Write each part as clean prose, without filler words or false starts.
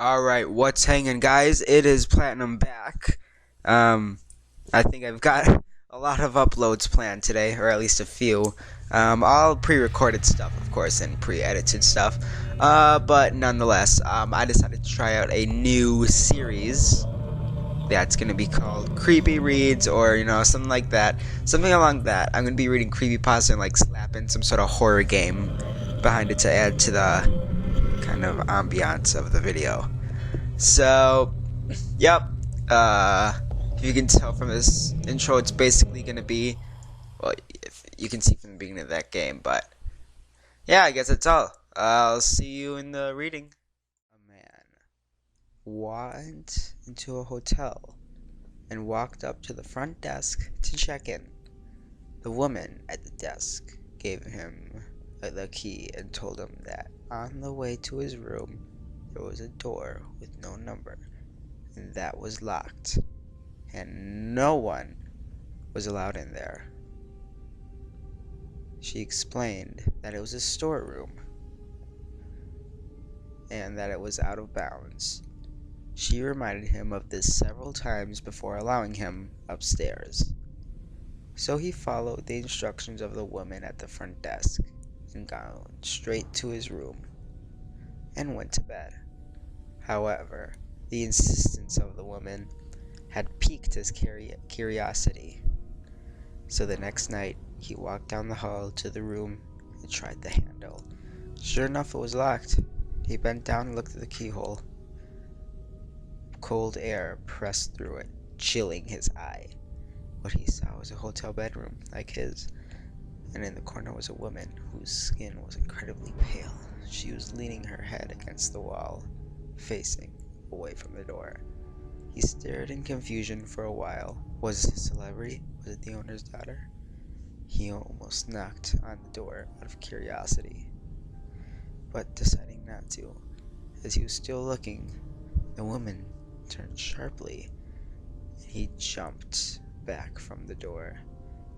Alright, what's hanging, guys? It is Platinum back. I think I've got a lot of uploads planned today, or at least a few. All pre-recorded stuff, of course, and pre-edited stuff. But nonetheless, I decided to try out a new series that's going to be called Creepy Reads, or, something like that. Something along that. I'm going to be reading creepypasta and, slap in some sort of horror game behind it to add to the kind of ambiance of the video. So, yep. If you can tell from this intro, it's basically gonna be, well, if you can see from the beginning of that game, but yeah, I guess that's all. I'll see you in the reading. A man went into a hotel and walked up to the front desk to check in. The woman at the desk gave him the key and told him that on the way to his room there was a door with no number, and that was locked, and no one was allowed in there. She explained that it was a storeroom and that it was out of bounds. She reminded him of this several times before allowing him upstairs. So he followed the instructions of the woman at the front desk and got straight to his room and went to bed. However, the insistence of the woman had piqued his curiosity. So the next night, he walked down the hall to the room and tried the handle. Sure enough, it was locked. He bent down and looked at the keyhole. Cold air pressed through it, chilling his eye. What he saw was a hotel bedroom like his, and in the corner was a woman whose skin was incredibly pale. She was leaning her head against the wall, facing away from the door. He stared in confusion for a while. Was it a celebrity? Was it the owner's daughter? He almost knocked on the door out of curiosity, but deciding not to. As he was still looking, the woman turned sharply, and he jumped back from the door,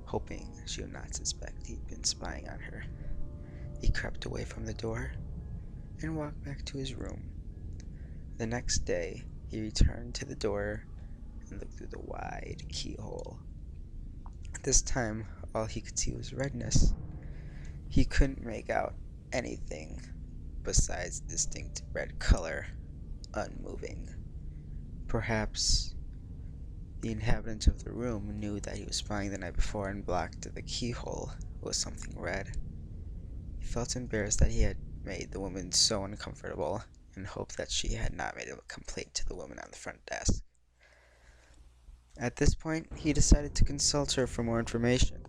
hoping she would not suspect he'd been spying on her. He crept away from the door and walked back to his room. The next day, he returned to the door and looked through the wide keyhole. This time, all he could see was redness. He couldn't make out anything besides distinct red color, unmoving. Perhaps the inhabitant of the room knew that he was spying the night before and blocked the keyhole with something red. He felt embarrassed that he had made the woman so uncomfortable, and hoped that she had not made a complaint to the woman on the front desk. At this point, he decided to consult her for more information.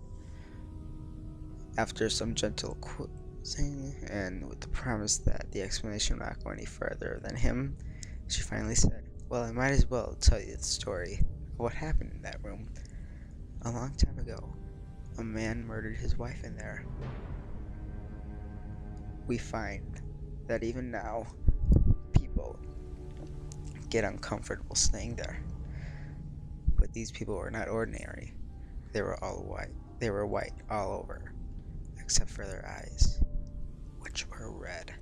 After some gentle quizzing, and with the promise that the explanation would not go any further than him, she finally said, "Well, I might as well tell you the story of what happened in that room. A long time ago, a man murdered his wife in there. We find that even now, people get uncomfortable staying there. But these people were not ordinary. They were all white. They were white all over, except for their eyes, which were red."